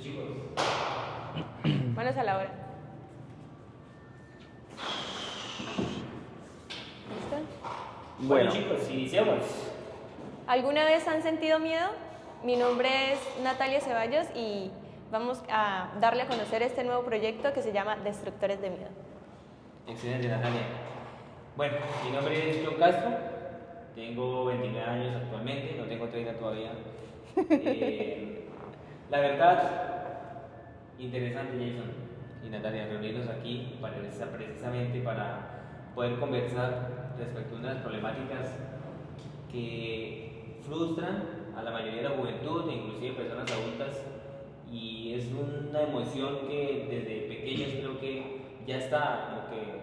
chicos. Manos a la hora. ¿Listo? Bueno, chicos, iniciamos. ¿Alguna vez han sentido miedo? Mi nombre es Natalia Ceballos y vamos a darle a conocer este nuevo proyecto que se llama Destructores de Miedo. Excelente, Natalia. Bueno, mi nombre es John Castro, tengo 29 años actualmente, no tengo 30 todavía. La verdad, interesante, Jason y Natalia, reunirnos aquí precisamente para poder conversar respecto a unas problemáticas que frustran a la mayoría de la juventud e inclusive personas adultas, y es una emoción que desde pequeños creo que ya está como que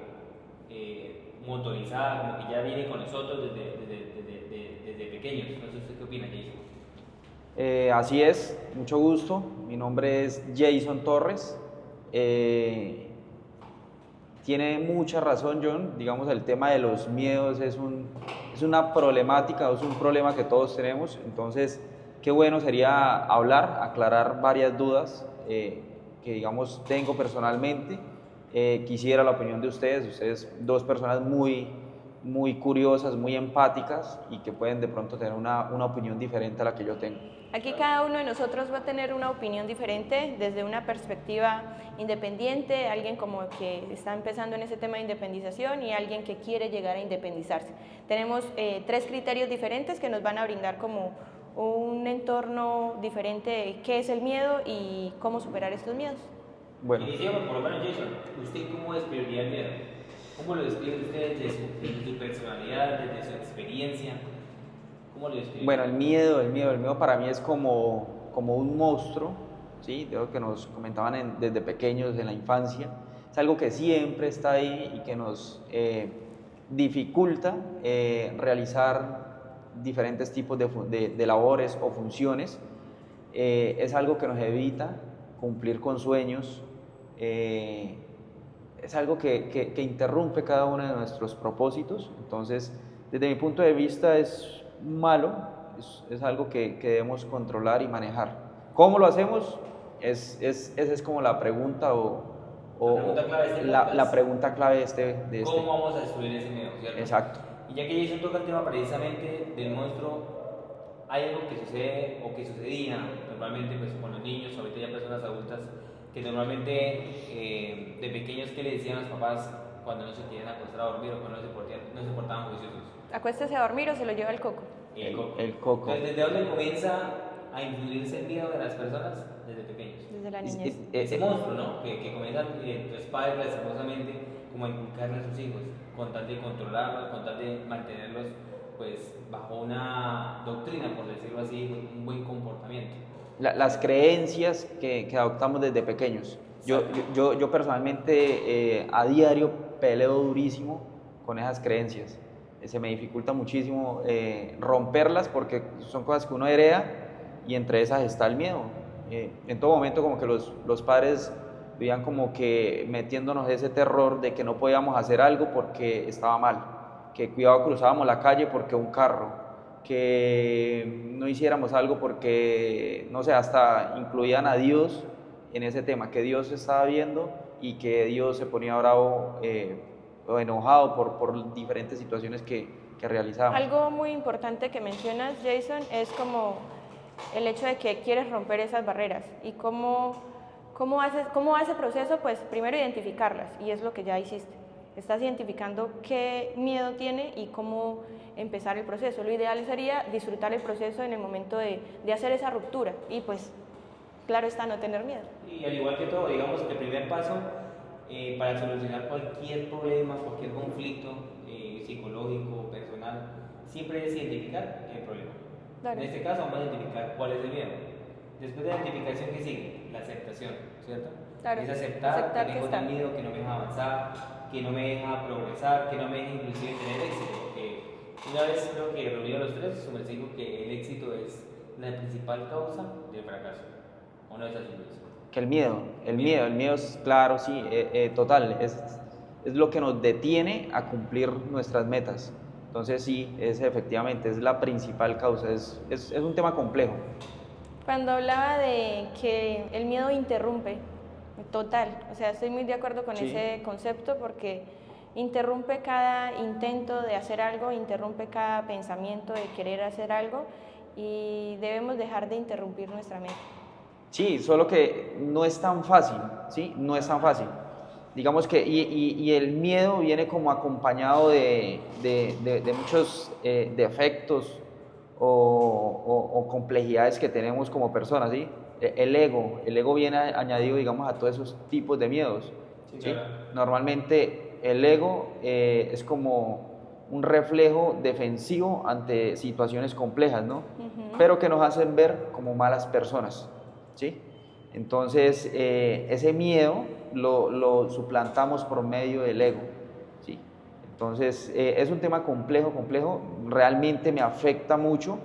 motorizada, como que ya viene con nosotros desde pequeños. No sé usted qué opina, Jason. Así es, mucho gusto. Mi nombre es Jason Torres. Tiene mucha razón, John. Digamos, el tema de los miedos es una problemática, es un problema que todos tenemos. Entonces, qué bueno sería hablar, aclarar varias dudas que, digamos, tengo personalmente. Quisiera la opinión de ustedes dos personas muy curiosas, muy empáticas y que pueden de pronto tener una opinión diferente a la que yo tengo. Aquí cada uno de nosotros va a tener una opinión diferente desde una perspectiva independiente, alguien como que está empezando en ese tema de independización y alguien que quiere llegar a independizarse. Tenemos 3 criterios diferentes que nos van a brindar como un entorno diferente de qué es el miedo y cómo superar estos miedos. Bueno. Iniciamos por lo menos, Jason. ¿Usted cómo describiría el miedo? ¿Cómo lo describe usted desde su personalidad, desde su experiencia? ¿Cómo lo describe? Bueno, el miedo para mí es como un monstruo, ¿sí? De lo que nos comentaban desde pequeños, en la infancia. Es algo que siempre está ahí y que nos dificulta realizar diferentes tipos de labores o funciones. Es algo que nos evita cumplir con sueños. Es algo que interrumpe cada uno de nuestros propósitos. Entonces, desde mi punto de vista es malo, es algo que debemos controlar y manejar. ¿Cómo lo hacemos? Esa es como la pregunta la pregunta clave de este. ¿Cómo vamos a destruir ese miedo, cierto? Exacto. Y ya que Jason toca el tema precisamente del monstruo, hay algo que sucede o que sucedía normalmente pues, con los niños, ahorita ya personas adultas, que normalmente de pequeños, ¿qué le decían a los papás cuando no se querían acostar a dormir o cuando no se portaban juiciosos? Acuéstese a dormir o se lo lleva el coco. El coco. Entonces, ¿desde dónde comienza a influirse el miedo de las personas? Desde pequeños. Desde la niñez. Ese monstruo, ¿no? Que comienzan los padres lastimosamente como a inculcarle a sus hijos, con tal de controlarlos, con tal de mantenerlos pues bajo una doctrina, por decirlo así, un buen comportamiento. Las creencias que adoptamos desde pequeños. Yo personalmente a diario peleo durísimo con esas creencias. Se me dificulta muchísimo romperlas porque son cosas que uno hereda y entre esas está el miedo. En todo momento como que los padres vivían como que metiéndonos ese terror de que no podíamos hacer algo porque estaba mal, que cuidado cruzábamos la calle porque un carro, que no hiciéramos algo porque, no sé, hasta incluían a Dios en ese tema, que Dios estaba viendo y que Dios se ponía bravo o enojado por diferentes situaciones que realizábamos. Algo muy importante que mencionas, Jason, es como el hecho de que quieres romper esas barreras y cómo va ese proceso. Pues primero identificarlas, y es lo que ya hiciste. Estás identificando qué miedo tiene y cómo empezar el proceso. Lo ideal sería disfrutar el proceso en el momento de hacer esa ruptura y pues claro está, no tener miedo. Y al igual que todo, digamos que el primer paso para solucionar cualquier problema, cualquier conflicto psicológico, personal, siempre es identificar el problema. Claro. En este caso vamos a identificar cuál es el miedo. Después de la identificación, ¿qué sigue? La aceptación, ¿cierto? Claro. Es aceptar que tengo un miedo, que no me deja avanzar, que no me deja progresar, que no me deja inclusive tener éxito. Porque una vez creo que reunido los tres, su merced dijo que el éxito es la principal causa del fracaso. ¿O no es así? Que el miedo es claro, sí, total, es lo que nos detiene a cumplir nuestras metas. Entonces sí, efectivamente, es la principal causa, es un tema complejo. Cuando hablaba de que el miedo interrumpe, total, o sea, estoy muy de acuerdo con Sí. ese concepto porque interrumpe cada intento de hacer algo, interrumpe cada pensamiento de querer hacer algo y debemos dejar de interrumpir nuestra mente. Sí, solo que no es tan fácil, ¿sí? No es tan fácil. Digamos que, y el miedo viene como acompañado de muchos defectos o complejidades que tenemos como personas, ¿sí? El ego viene añadido, digamos, a todos esos tipos de miedos, Sí, ¿sí? claro. Normalmente el ego es como un reflejo defensivo ante situaciones complejas, ¿no? Pero que nos hacen ver como malas personas, ¿sí? Entonces, ese miedo lo suplantamos por medio del ego, ¿sí? Entonces, es un tema complejo, complejo, realmente me afecta mucho,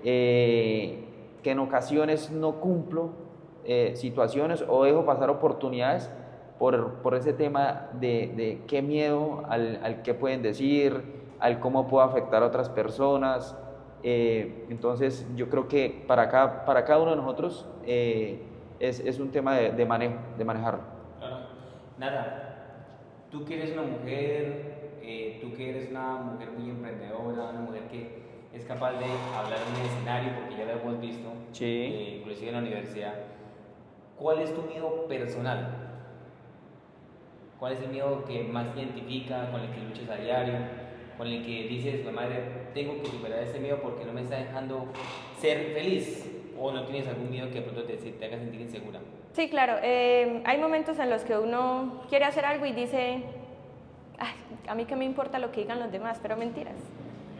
que en ocasiones no cumplo situaciones o dejo pasar oportunidades por ese tema de qué miedo al qué pueden decir, al cómo puedo afectar a otras personas. Entonces, yo creo que para cada uno de nosotros es un tema de manejo, de manejarlo. Claro. Nada, tú que eres una mujer, tú que eres una mujer muy emprendedora, una mujer que es capaz de hablar en un escenario, porque ya lo hemos visto, Sí. inclusive en la universidad, ¿cuál es tu miedo personal? ¿Cuál es el miedo que más te identifica, con el que luchas a diario, con el que dices, la madre, tengo que superar este miedo porque no me está dejando ser feliz? ¿O no tienes algún miedo que de pronto te haga sentir insegura? Sí, claro, hay momentos en los que uno quiere hacer algo y dice, "Ay, a mí qué me importa lo que digan los demás", pero mentiras.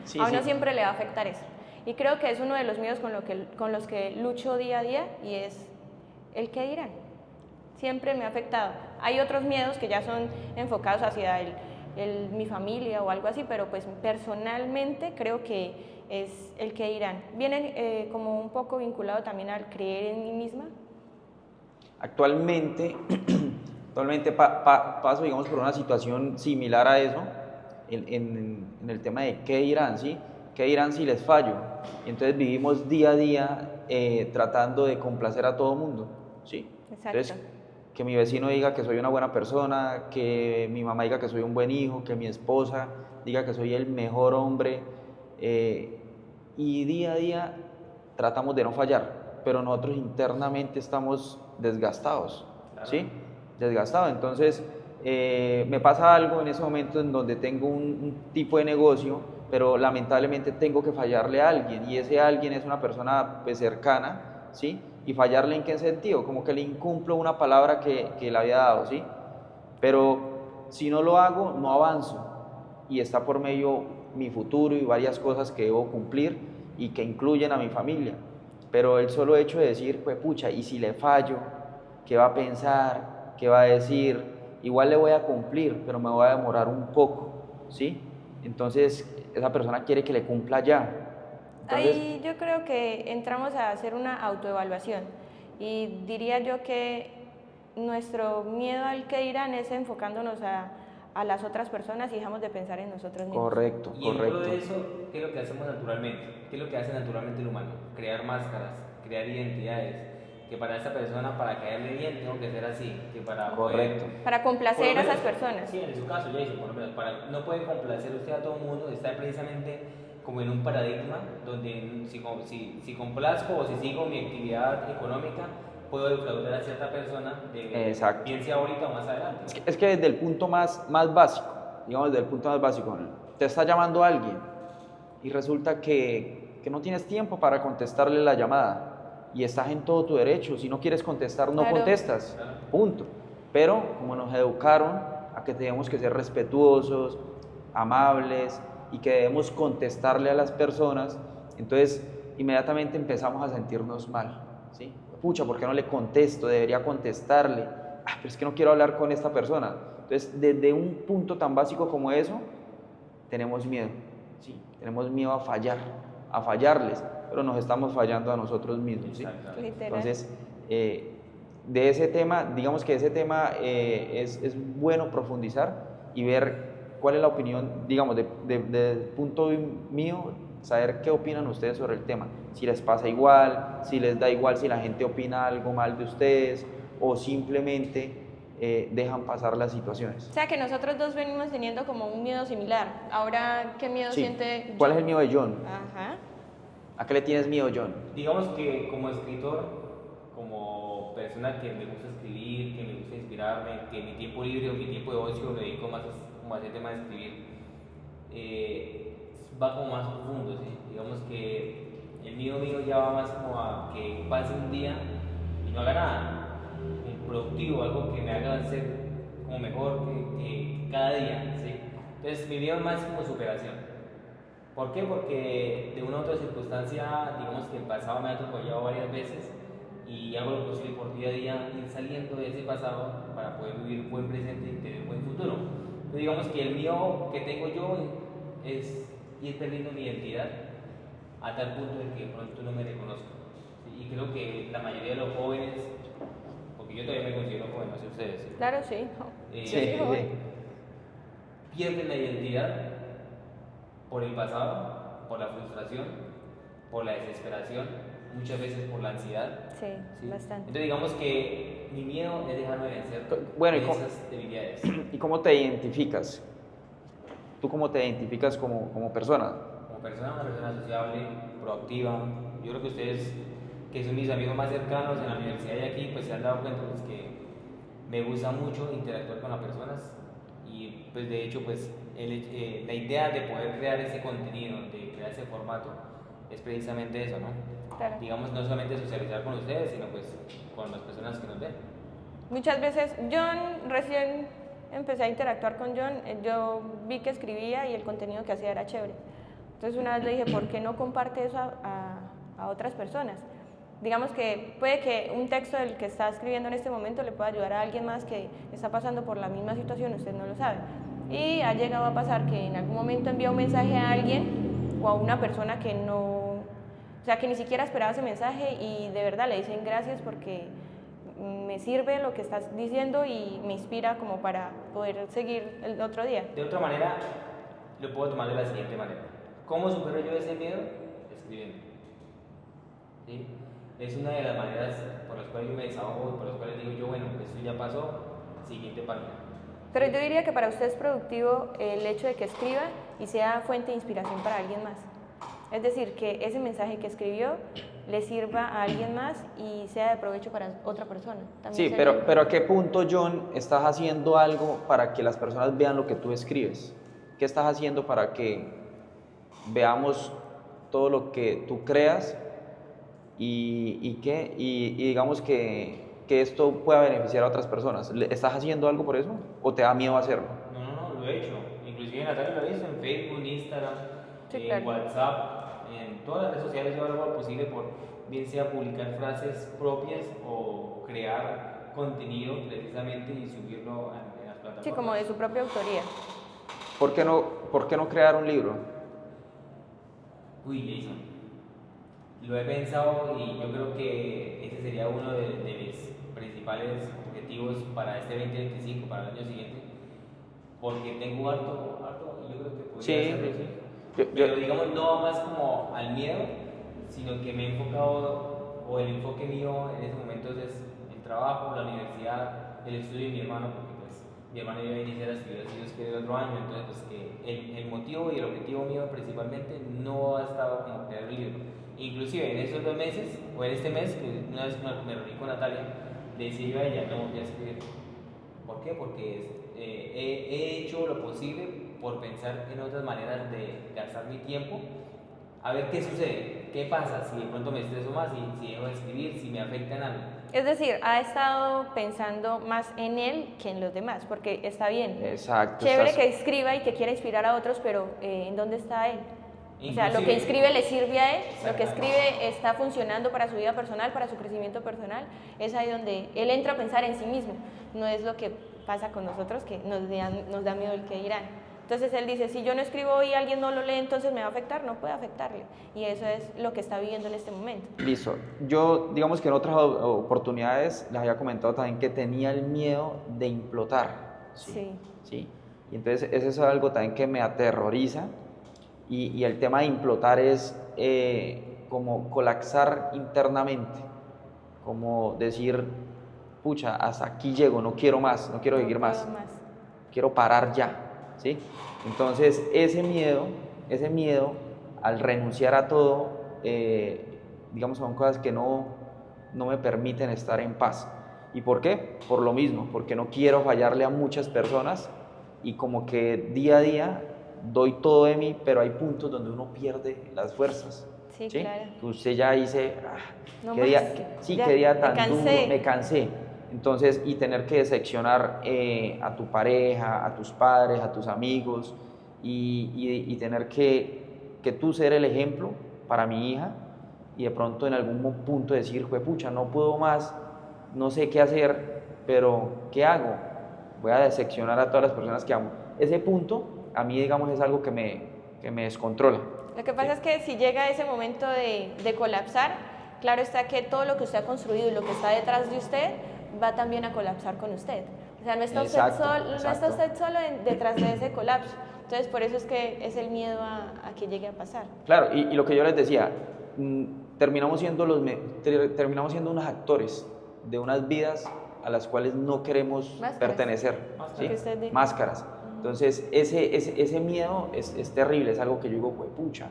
Sí, A uno sí. siempre le va a afectar eso. Y creo que es uno de los miedos con los que lucho día a día y es el qué dirán. Siempre me ha afectado. Hay otros miedos que ya son enfocados hacia mi familia o algo así, pero pues personalmente creo que es el qué dirán. Viene como un poco vinculado también al creer en mí misma. Actualmente, actualmente paso, digamos, por una situación similar a eso, en el tema de qué dirán, ¿sí? ¿Qué dirán si les fallo? Y entonces vivimos día a día tratando de complacer a todo mundo, ¿sí? Exacto. Entonces, que mi vecino diga que soy una buena persona, que mi mamá diga que soy un buen hijo, que mi esposa diga que soy el mejor hombre, eh, y día a día tratamos de no fallar, pero nosotros internamente estamos desgastados, Claro. ¿sí? Desgastados. Entonces, me pasa algo en ese momento en donde tengo un tipo de negocio, pero lamentablemente tengo que fallarle a alguien, y ese alguien es una persona pues, cercana, ¿sí? ¿Y fallarle en qué sentido? Como que le incumplo una palabra que le había dado, ¿sí? Pero si no lo hago, no avanzo, y está por medio mi futuro y varias cosas que debo cumplir y que incluyen a mi familia. Pero el solo hecho de decir, pues pucha, y si le fallo, ¿qué va a pensar? ¿Qué va a decir? Igual le voy a cumplir, pero me voy a demorar un poco, ¿sí? Entonces, esa persona quiere que le cumpla ya. Entonces, Ahí yo creo que entramos a hacer una autoevaluación y diría yo que nuestro miedo al que dirán es enfocándonos a las otras personas y dejamos de pensar en nosotros mismos. correcto, Y en todo correcto. eso, ¿qué es lo que hacemos naturalmente? ¿Qué es lo que hace naturalmente el humano? Crear máscaras, crear identidades. Que para esta persona, para caerle bien, tengo que ser así. Que para Correcto. Para por complacer lo a esas menos, personas. sí, en su caso, Jason, por lo menos, no puede complacer usted a todo el mundo, está precisamente como en un paradigma donde si complazco o si sigo mi actividad económica, puedo defraudar a cierta persona, Exacto. bien sea ahorita o más adelante. Es que desde el punto más básico, digamos, desde el punto más básico, te está llamando alguien y resulta que no tienes tiempo para contestarle la llamada y estás en todo tu derecho. Si no quieres contestar, no Claro. contestas, punto. Pero como nos educaron a que tenemos que ser respetuosos, amables y que debemos contestarle a las personas, entonces inmediatamente empezamos a sentirnos mal, ¿sí? Pucha, ¿por qué no le contesto? Debería contestarle. Ah, pero es que no quiero hablar con esta persona. Entonces, desde un punto tan básico como eso, tenemos miedo, ¿sí? Tenemos miedo a fallar, a fallarles, pero nos estamos fallando a nosotros mismos, ¿sí? Exactamente. Literal. Entonces, de ese tema, digamos que ese tema es bueno profundizar y ver cuál es la opinión, digamos, del punto mío, saber qué opinan ustedes sobre el tema, si les pasa igual, si les da igual si la gente opina algo mal de ustedes o simplemente dejan pasar las situaciones. O sea que nosotros dos venimos teniendo como un miedo similar. Ahora, ¿qué miedo Sí. siente ¿Cuál es John? el miedo de John? Ajá. ¿A qué le tienes miedo, John? Digamos que como escritor, como persona que me gusta escribir, que me gusta inspirarme, que mi tiempo libre o mi tiempo de ocio lo dedico más como a ese tema de escribir, va como más profundo, ¿sí? Digamos que el miedo mío ya va más como a que pase un día y no haga nada, un productivo, algo que me haga ser como mejor que cada día, ¿sí? Entonces mi miedo más es como superación. ¿Por qué? Porque de una u otra circunstancia, digamos que el pasado me ha atropellado varias veces y hago lo posible por día a día ir saliendo de ese pasado para poder vivir un buen presente y tener un buen futuro. Entonces digamos que el mío que tengo yo es ir perdiendo mi identidad a tal punto de que de pronto no me reconozco. ¿Sí? Y creo que la mayoría de los jóvenes, porque yo todavía me considero joven, no sé ustedes, ¿sí? Claro, sí. Eh, Sí, sí, sí. pierden la identidad por el pasado, por la frustración, por la desesperación, muchas veces por la ansiedad. Sí, ¿sí? bastante. Entonces digamos que mi miedo es dejarme vencer Bueno, de ¿y cómo- esas debilidades. ¿Y cómo te identificas? ¿Tú cómo te identificas como persona? Como persona, una persona sociable, proactiva. Yo creo que ustedes, que son mis amigos más cercanos en la universidad y aquí, pues se han dado cuenta pues, que me gusta mucho interactuar con las personas y pues de hecho pues la idea de poder crear ese contenido, de crear ese formato, es precisamente eso, ¿no? Claro. Digamos, no solamente socializar con ustedes, sino pues con las personas que nos ven. Muchas veces, John, recién empecé a interactuar con John, yo vi que escribía y el contenido que hacía era chévere. Entonces una vez le dije, ¿por qué no comparte eso a otras personas? Digamos que puede que un texto del que está escribiendo en este momento le pueda ayudar a alguien más que está pasando por la misma situación, usted no lo sabe. Y ha llegado a pasar que en algún momento envía un mensaje a alguien o a una persona que no, o sea, que ni siquiera esperaba ese mensaje y de verdad le dicen gracias porque me sirve lo que estás diciendo y me inspira como para poder seguir el otro día. De otra manera, lo puedo tomar de la siguiente manera. ¿Cómo supero yo ese miedo? Escribiendo. ¿Sí? Es una de las maneras por las cuales yo me desahogo y por las cuales digo yo, bueno, esto ya pasó, siguiente página. Pero yo diría que para usted es productivo el hecho de que escriba y sea fuente de inspiración para alguien más. Es decir, que ese mensaje que escribió le sirva a alguien más y sea de provecho para otra persona. También Sí, sería- pero ¿a qué punto, John, estás haciendo algo para que las personas vean lo que tú escribes? ¿Qué estás haciendo para que veamos todo lo que tú creas y digamos que esto pueda beneficiar a otras personas? ¿Estás haciendo algo por eso o te da miedo hacerlo? No, lo he hecho. Inclusive Natalia lo hizo en Facebook, en Instagram, Sí, en claro. WhatsApp, en todas las redes sociales yo hago lo posible por bien sea publicar frases propias o crear contenido precisamente y subirlo en las plataformas. Sí, como de su propia autoría. ¿Por qué no crear un libro? Uy, Jason, lo he pensado y yo creo que ese sería uno de mis principales objetivos para este 2025, para el año siguiente, porque tengo harto y yo creo que podría Sí. hacerlo, sí. Yo- Pero digamos, no más como al miedo, sino que me he enfocado, o el enfoque mío en ese momento es el trabajo, la universidad, el estudio de mi hermano, porque pues mi hermano ya va a iniciar a estudiar si Dios quiere el otro año, entonces pues que el motivo y el objetivo mío principalmente no ha estado como crear el libro. Inclusive en esos 2 meses, o en este mes, que una vez me reuní con Natalia, le decía yo a ella, no voy a escribir. ¿Por qué? Porque he hecho lo posible por pensar en otras maneras de gastar mi tiempo, a ver qué sucede, qué pasa, si de pronto me estreso más, si dejo de escribir, si me afecta en algo. Es decir, ha estado pensando más en él que en los demás, porque está bien. Exacto. Chévere estás- que escriba y que quiera inspirar a otros, pero ¿en dónde está él? O sea, lo que Inclusive- escribe le sirve a él, lo que Exactamente. escribe está funcionando para su vida personal, para su crecimiento personal. Es ahí donde él entra a pensar en sí mismo, no es lo que pasa con nosotros, que nos da miedo el que dirán. Entonces él dice, si yo no escribo y alguien no lo lee, entonces me va a afectar, no puede afectarle. Y eso es lo que está viviendo en este momento. Listo. Yo, digamos que en otras oportunidades les había comentado también que tenía el miedo de implotar. Sí. ¿Sí? Y entonces eso es algo también que me aterroriza y el tema de implotar es como colapsar internamente, como decir, pucha, hasta aquí llego, no quiero más, no quiero seguir más, quiero parar ya, ¿sí? Entonces ese miedo al renunciar a todo, digamos, son cosas que no me permiten estar en paz. ¿Y por qué? Por lo mismo, porque no quiero fallarle a muchas personas y como que día a día doy todo de mí, pero hay puntos donde uno pierde las fuerzas. Sí, claro. Que usted ya dice, No qué más, día, qué día tan duro, me cansé. Entonces, y tener que decepcionar a tu pareja, a tus padres, a tus amigos, y tener que tú ser el ejemplo para mi hija, y de pronto en algún punto decir, pucha, no puedo más, no sé qué hacer, pero ¿qué hago? Voy a decepcionar a todas las personas que amo. Ese punto, a mí, digamos, es algo que me descontrola. Lo que pasa es que si llega ese momento de colapsar, claro está que todo lo que usted ha construido y lo que está detrás de usted va también a colapsar con usted. O sea, no está usted solo detrás de ese colapso. Entonces, por eso es que es el miedo a que llegue a pasar. Claro, y lo que yo les decía, terminamos siendo unos actores de unas vidas a las cuales no queremos pertenecer. ¿Sí? Máscaras. Entonces, ese miedo es terrible, es algo que yo digo, pucha,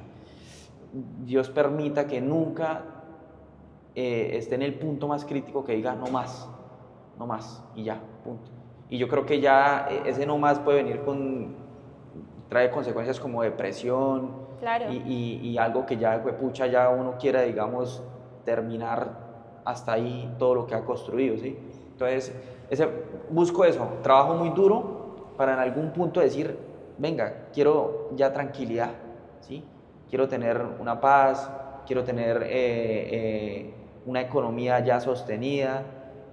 Dios permita que nunca esté en el punto más crítico que diga no más, y ya, punto. Y yo creo que ya ese no más puede venir trae consecuencias como depresión, claro. y algo que ya, pucha, ya uno quiera, digamos, terminar hasta ahí todo lo que ha construido, ¿sí? Entonces, busco eso, trabajo muy duro para en algún punto decir, venga, quiero ya tranquilidad, ¿sí? Quiero tener una paz, quiero tener una economía ya sostenida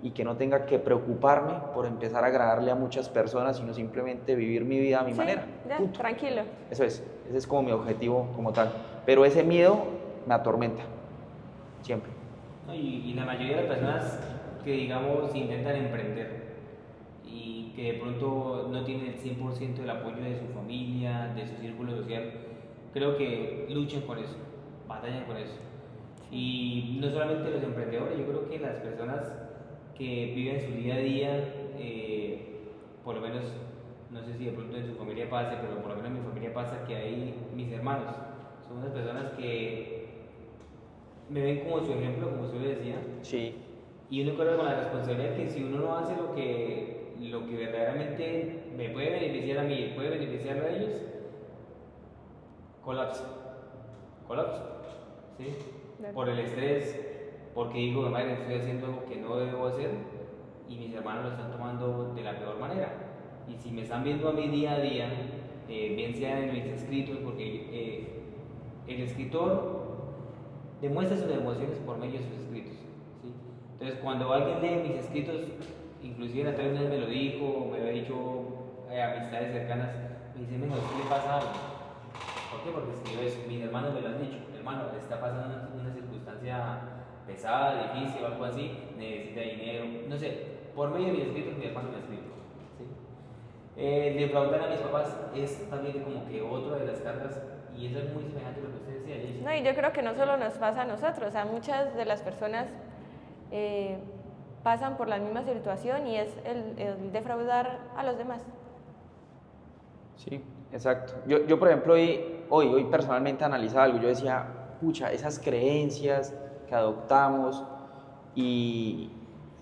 y que no tenga que preocuparme por empezar a agradarle a muchas personas, sino simplemente vivir mi vida a mi manera. Ya, tranquilo. Ese es como mi objetivo como tal. Pero ese miedo me atormenta, siempre. Y la mayoría de las personas que, digamos, intentan emprender y que de pronto no tienen el 100% del apoyo de su familia, de su círculo social, creo que luchan con eso, batallan con eso. Y no solamente los emprendedores, yo creo que las personas que viven su día a día, por lo menos, no sé si de pronto en su familia pase, pero por lo menos en mi familia pasa que hay mis hermanos, son unas personas que me ven como su ejemplo, como usted le decía. Sí. Y uno corre con la responsabilidad que si uno no hace lo que verdaderamente me puede beneficiar a mí y puede beneficiarlo a ellos, colapso, ¿sí? Por el estrés, porque digo, madre, estoy haciendo algo que no debo hacer y mis hermanos lo están tomando de la peor manera. Y si me están viendo a mí día a día, bien sea en mis escritos, porque el escritor demuestra sus emociones por medio de sus escritos, ¿sí? Entonces, cuando alguien lee mis escritos, inclusive Natalia una vez me lo dijo, me lo ha dicho amistades cercanas, me dicen, venga, ¿a usted le pasa algo? ¿Por qué? Porque escribió eso. Mis hermanos me lo han dicho, hermano, le está pasando una circunstancia pesada, difícil o algo así, necesita dinero, no sé, por medio de mis escritos mi hermano me ha escrito, ¿sí? Defraudar a mis papás es también como que otra de las cargas, y eso es muy semejante a lo que usted decía, Jason. No, y yo creo que no solo nos pasa a nosotros, a muchas de las personas pasan por la misma situación y es el defraudar a los demás. Sí, exacto. Yo por ejemplo, hoy personalmente analizaba algo, yo decía, pucha, esas creencias que adoptamos y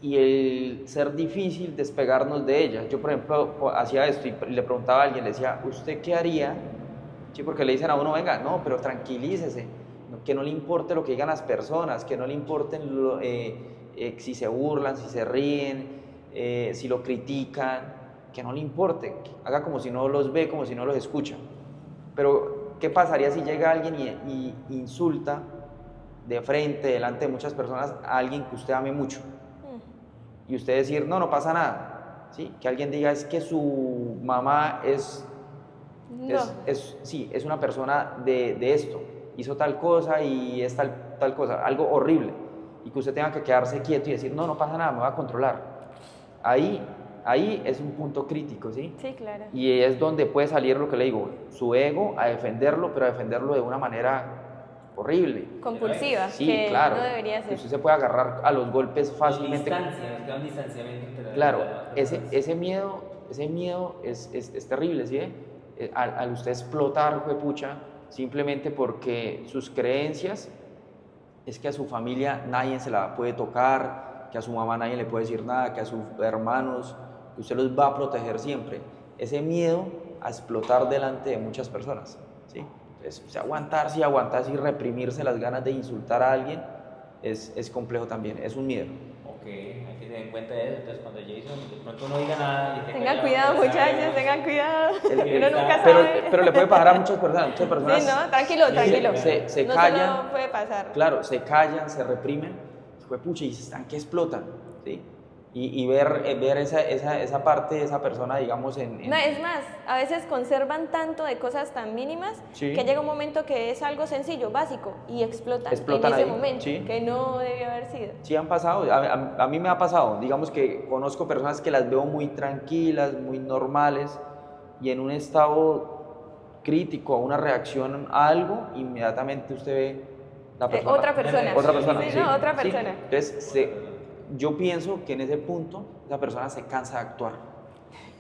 el ser difícil despegarnos de ellas. Yo por ejemplo hacía esto y le preguntaba a alguien, le decía, ¿usted qué haría? Sí, porque le dicen a uno, venga, no, pero tranquilícese, que no le importe lo que digan las personas, que no le importen si se burlan, si se ríen, si lo critican, que no le importe, que haga como si no los ve, como si no los escucha. Pero, ¿qué pasaría si llega alguien y insulta de frente, delante de muchas personas, a alguien que usted ame mucho? Y usted decir, no pasa nada, ¿sí? Que alguien diga, es que su mamá es una persona de esto, hizo tal cosa y es tal cosa, algo horrible, y que usted tenga que quedarse quieto y decir, no pasa nada, me voy a controlar. Ahí ahí es un punto crítico, ¿sí? Sí, claro. Y es donde puede salir lo que le digo, su ego a defenderlo, pero a defenderlo de una manera horrible. Compulsiva, Sí, que claro. no debería ser. Usted se puede agarrar a los golpes fácilmente. Distancia, nos queda un distanciamiento entre Claro, las personas. ese miedo es terrible, ¿sí? Al usted explotar, juepucha, simplemente porque sus creencias es que a su familia nadie se la puede tocar, que a su mamá nadie le puede decir nada, que a sus hermanos, que usted los va a proteger siempre. Ese miedo a explotar delante de muchas personas, ¿sí? Entonces, o sea, aguantarse y reprimirse las ganas de insultar a alguien es complejo también, es un miedo. Ok, hay que tener en cuenta eso. Entonces, cuando Jason de pronto no diga nada y esté Tengan callado, cuidado, pues, muchachos, sabemos. tengan cuidado. El- Uno nunca Pero, sabe. pero le puede pasar a muchas personas Sí, no, tranquilo, tranquilo. se no callan, solo puede pasar. claro, se callan, se reprimen, juepucha, y están que explotan, ¿sí? Y ver esa parte de esa persona, digamos, No, es más, a veces conservan tanto de cosas tan mínimas Sí. que llega un momento que es algo sencillo, básico, y explotan Explotan en ese ahí, momento, sí. que no debió haber sido. Sí han pasado, a mí me ha pasado, digamos que conozco personas que las veo muy tranquilas, muy normales, y en un estado crítico, a una reacción a algo, inmediatamente usted ve la persona. Otra persona. Otra persona, Sí, sí. no, otra Sí. persona. Entonces, yo pienso que en ese punto, esa persona se cansa de actuar.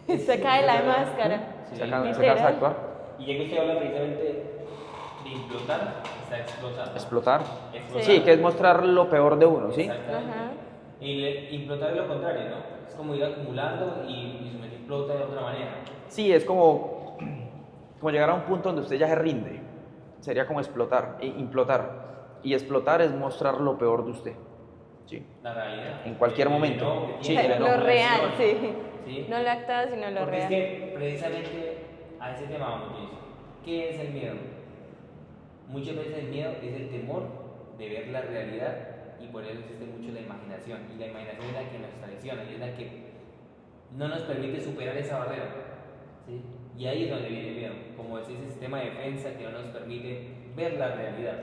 Se cae la máscara. Sí. Se cansa de Literal. actuar. Y ya que usted habla precisamente de implotar, está explotando. Explotar. Explotar. Sí, que es mostrar lo peor de uno, ¿sí? Exactamente. Ajá. Y implotar es lo contrario, ¿no? Es como ir acumulando y su mente explota de otra manera. Sí, es como llegar a un punto donde usted ya se rinde. Sería como explotar, implotar. Y explotar es mostrar lo peor de usted. Sí. La realidad. En cualquier El momento. enojo que Sí, tiene, el la enojo. Lo real, acumulación. sí. ¿Sí? No lo actuado, sino lo Porque real. es que precisamente a ese tema vamos, Jason. ¿Qué es el miedo? Muchas veces el miedo es el temor de ver la realidad y por eso existe mucho la imaginación. Y la imaginación es la que nos traiciona y es la que no nos permite superar esa barrera. ¿Sí? Y ahí es donde viene el miedo, como es ese sistema de defensa que no nos permite ver la realidad.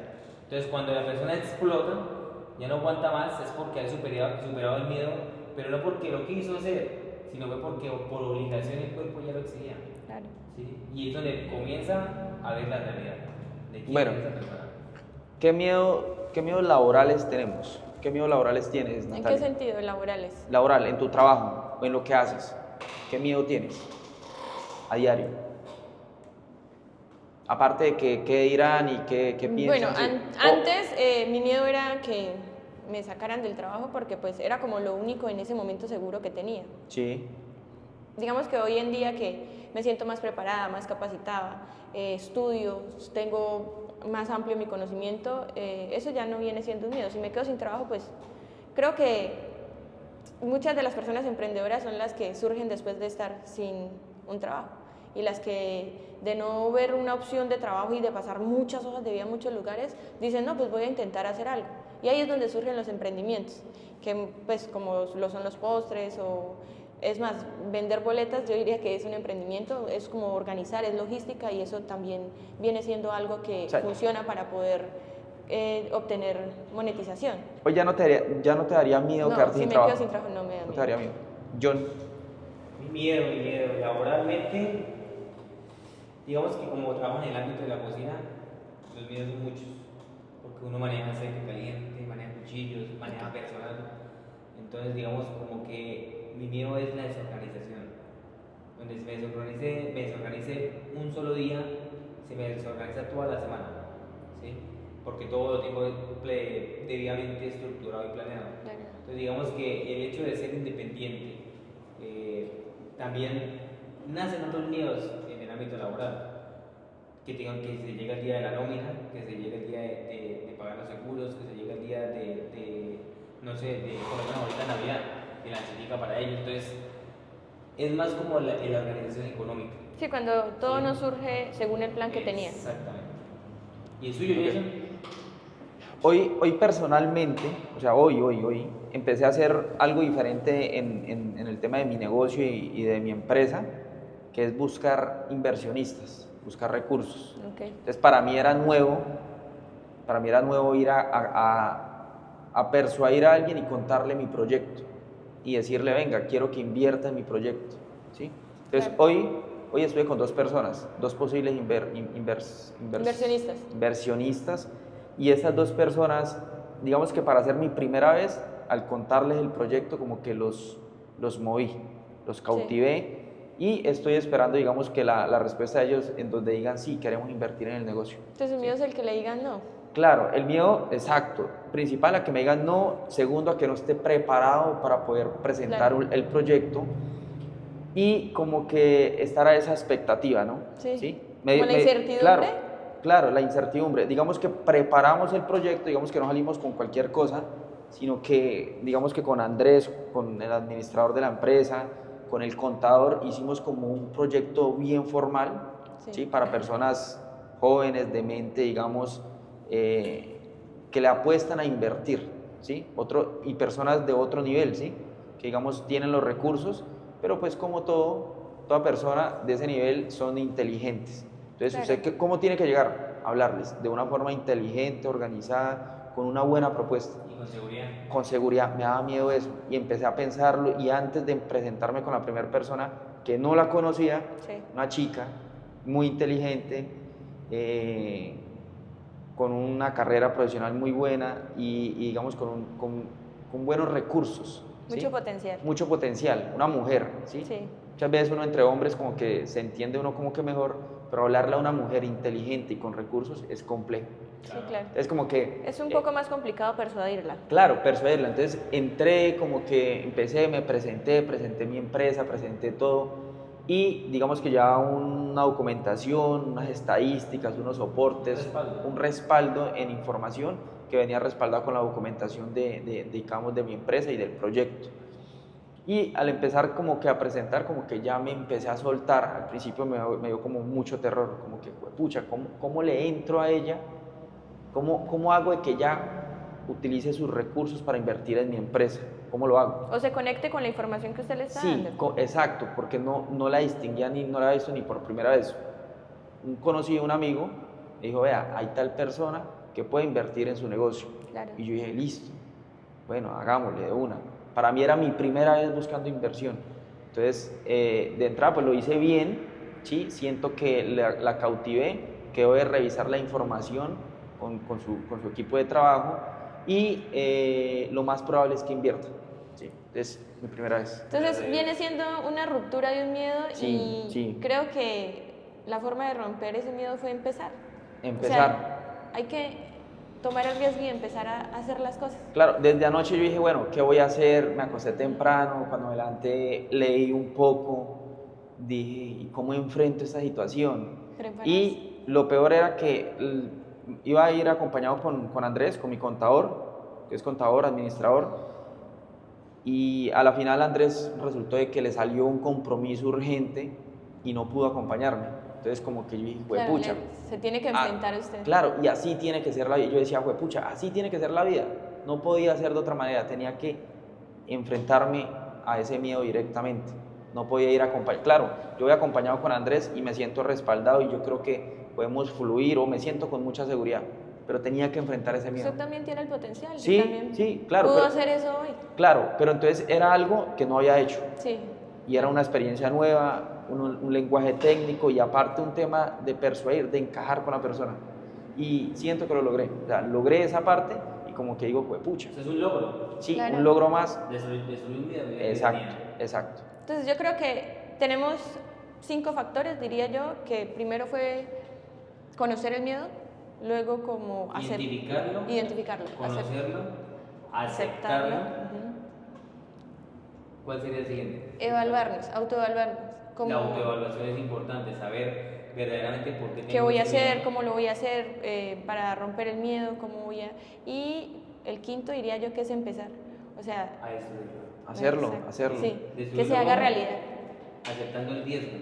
Entonces, cuando la persona explota, ya no aguanta más, es porque ha superado el miedo, pero no porque lo quiso hacer, sino fue porque por obligación el cuerpo ya lo exigía. Claro. ¿Sí? Y es donde comienza a ver la realidad de quién Bueno. es esa persona. ¿Qué miedos laborales tenemos? ¿Qué miedos laborales tienes, ¿En Natalia? qué sentido? Laborales. Laboral, en tu trabajo, o en lo que haces. ¿Qué miedo tienes a diario? Aparte de que qué dirán y qué piensan. Bueno, sí. antes mi miedo era que me sacaran del trabajo porque pues era como lo único en ese momento seguro que tenía. Sí, Digamos que hoy en día que me siento más preparada, más capacitada, estudio, tengo más amplio mi conocimiento, eso ya no viene siendo un miedo. Si me quedo sin trabajo, pues creo que muchas de las personas emprendedoras son las que surgen después de estar sin un trabajo y las que de no ver una opción de trabajo y de pasar muchas hojas de vida en muchos lugares, dicen, no, pues voy a intentar hacer algo. Y ahí es donde surgen los emprendimientos, que pues como lo son los postres o es más, vender boletas yo diría que es un emprendimiento, es como organizar, es logística y eso también viene siendo algo que Sí. funciona para poder obtener monetización. Hoy ya no te daría miedo No, quedarte si sin me trabajo. quedo sin trabajo no me da No te miedo. daría miedo. John, Mi miedo, laboralmente, digamos que como trabajo en el ámbito de la cocina, los miedos son muchos, porque uno maneja aceite caliente, maneja cuchillos, maneja personal, entonces digamos como que mi miedo es la desorganización, donde se me desorganice un solo día, se me desorganiza toda la semana, ¿sí? Porque todo lo tengo debidamente estructurado y planeado. Claro. Entonces digamos que el hecho de ser independiente también nacen otros miedos en el ámbito laboral, que se llegue el día de la nómina, que se llegue el día de pagar los seguros, que se llegue el día no sé, de por lo menos ahorita Navidad, de la anticipia para ellos. Entonces es más como la organización económica. Sí, cuando todo Sí. no surge según el plan que tenía. Exactamente. ¿Y el suyo, Ok. Jason? hoy personalmente, o sea, hoy, empecé a hacer algo diferente en el tema de mi negocio y de mi empresa, que es buscar inversionistas, buscar recursos. Okay. Entonces, para mí era nuevo ir a persuadir a alguien y contarle mi proyecto, y decirle, venga, quiero que invierta en mi proyecto, ¿sí? Entonces, Claro. hoy estuve con dos personas, dos posibles inversionistas, y esas dos personas, digamos que para hacer mi primera vez, al contarles el proyecto, como que los moví, los cautivé, y estoy esperando, digamos, que la respuesta de ellos en donde digan, sí, queremos invertir en el negocio. Entonces el miedo es el que le digan no. Claro, el miedo, exacto, principal a que me digan no, segundo a que no esté preparado para poder presentar Claro. el proyecto, y como que estar a esa expectativa, ¿no? Sí. Como la incertidumbre. Claro, la incertidumbre. Digamos que preparamos el proyecto, digamos que no salimos con cualquier cosa, sino que, digamos que con Andrés, con el administrador de la empresa, con el contador, hicimos como un proyecto bien formal, ¿sí? Para personas jóvenes, de mente, digamos, que le apuestan a invertir, ¿sí? Y personas de otro nivel, ¿sí? Que, digamos, tienen los recursos, pero pues como toda persona de ese nivel son inteligentes. Entonces, Claro. ¿usted cómo tiene que llegar? A hablarles de una forma inteligente, organizada, con una buena propuesta. Y con seguridad. Con seguridad, me daba miedo eso, y empecé a pensarlo, y antes de presentarme con la primera persona, que no la conocía, Sí. una chica muy inteligente, con una carrera profesional muy buena, y digamos con buenos recursos. ¿Sí? Mucho potencial. Mucho potencial, una mujer, ¿sí? Sí. Muchas veces uno entre hombres como que se entiende uno como que mejor, pero hablarle a una mujer inteligente y con recursos es complejo. Sí, claro. Es como que... Es un poco más complicado persuadirla. Claro, persuadirla. Entonces entré, como que empecé, me presenté mi empresa, presenté todo, y digamos que ya una documentación, unas estadísticas, unos soportes, un respaldo en información que venía respaldado con la documentación digamos, de mi empresa y del proyecto. Y al empezar como que a presentar, como que ya me empecé a soltar. Al principio me dio como mucho terror, como que, pucha, ¿cómo le entro a ella? ¿Cómo hago de que ella utilice sus recursos para invertir en mi empresa? ¿Cómo lo hago? O se conecte con la información que usted le está dando. Sí, exacto, porque no la distinguía, no la había visto ni por primera vez. Un amigo, me dijo, vea, hay tal persona que puede invertir en su negocio. Claro. Y yo dije, listo, bueno, hagámosle de una. Para mí era mi primera vez buscando inversión. Entonces, de entrada, pues lo hice bien, ¿sí? Siento que la cautivé, quedó de revisar la información con su equipo de trabajo, y lo más probable es que invierta. ¿Sí? Es mi primera vez. Entonces viene siendo una ruptura de un miedo, Sí, y sí. creo que la forma de romper ese miedo fue empezar. Empezar. O sea, hay que tomar el riesgo y empezar a hacer las cosas. Claro, desde anoche yo dije, bueno, ¿qué voy a hacer? Me acosté temprano, cuando me levanté leí un poco, dije, ¿y cómo enfrento esta situación? Y lo peor era que iba a ir acompañado con Andrés, con mi contador, que es contador, administrador, y a la final Andrés resultó de que le salió un compromiso urgente y no pudo acompañarme. Entonces como que yo dije, Claro, huepucha. se tiene que enfrentar usted. Claro, y así tiene que ser la vida. Yo decía, huepucha, así tiene que ser la vida. No podía ser de otra manera, tenía que enfrentarme a ese miedo directamente. No podía ir acompañado. Claro, yo voy acompañado con Andrés y me siento respaldado, y yo creo que podemos fluir, o me siento con mucha seguridad, pero tenía que enfrentar ese miedo. Usted también tiene el potencial. Sí, también sí, claro. Pudo hacer eso hoy. Claro, pero entonces era algo que no había hecho. Sí. Y era una experiencia nueva, un lenguaje técnico, y aparte un tema de persuadir, de encajar con la persona. Y siento que lo logré. O sea, logré esa parte, y como que digo, pues pucha. Eso es un logro. Sí, Claro. un logro más. Destruir un miedo. Exacto. Entonces yo creo que tenemos 5 factores, diría yo, que primero fue conocer el miedo, luego como identificarlo, conocerlo, aceptarlo. Ujú. ¿Cuál sería el siguiente? Evaluarnos, autoevaluarnos. La autoevaluación es importante, saber verdaderamente por qué qué voy a ese hacer, miedo. cómo lo voy a hacer para romper el miedo, Y el quinto diría yo que es empezar. O sea, A eso Hacerlo. Sí, Destruirlo que se haga como realidad. aceptando el riesgo,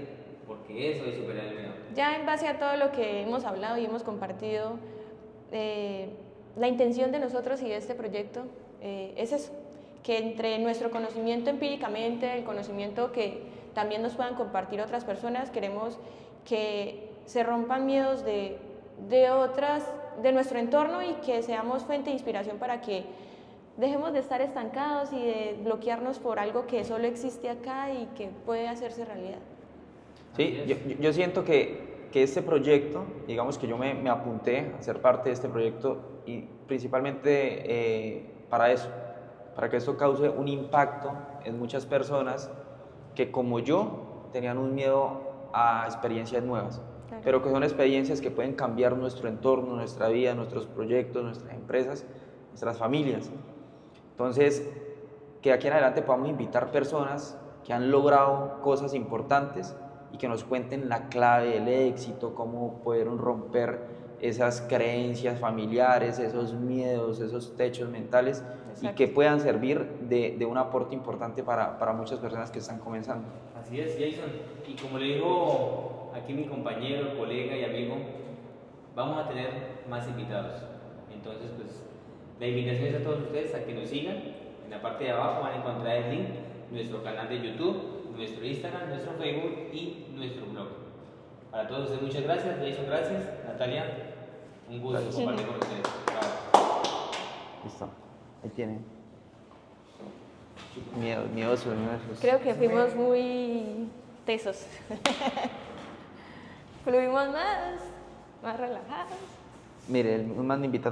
porque eso es superar el miedo. Ya en base a todo lo que hemos hablado y hemos compartido, la intención de nosotros y de este proyecto es eso, que entre nuestro conocimiento empíricamente, el conocimiento que también nos puedan compartir otras personas, queremos que se rompan miedos de nuestro entorno, y que seamos fuente de inspiración para que dejemos de estar estancados y de bloquearnos por algo que solo existe acá y que puede hacerse realidad. Sí, yo siento que este proyecto, digamos que yo me apunté a ser parte de este proyecto y principalmente para eso, para que esto cause un impacto en muchas personas que como yo tenían un miedo a experiencias nuevas, Claro. pero que son experiencias que pueden cambiar nuestro entorno, nuestra vida, nuestros proyectos, nuestras empresas, nuestras familias. Entonces, que de aquí en adelante podamos invitar personas que han logrado cosas importantes y que nos cuenten la clave del éxito, cómo pudieron romper esas creencias familiares, esos miedos, esos techos mentales. Exacto. Y que puedan servir de un aporte importante para muchas personas que están comenzando. Así es, Jason. Y como le dijo aquí mi compañero, colega y amigo, vamos a tener más invitados. Entonces, pues, la invitación es a todos ustedes a que nos sigan. En la parte de abajo van a encontrar el link, nuestro canal de YouTube, nuestro Instagram, nuestro Facebook y nuestro blog. Para todos ustedes, muchas gracias. Jason, gracias. Natalia, un gusto Gracias. compartir con ustedes. Bravo. Listo, ahí tienen. Miedosos. Creo que fuimos muy tesos. Fluimos más relajados. Mire, un man invitado.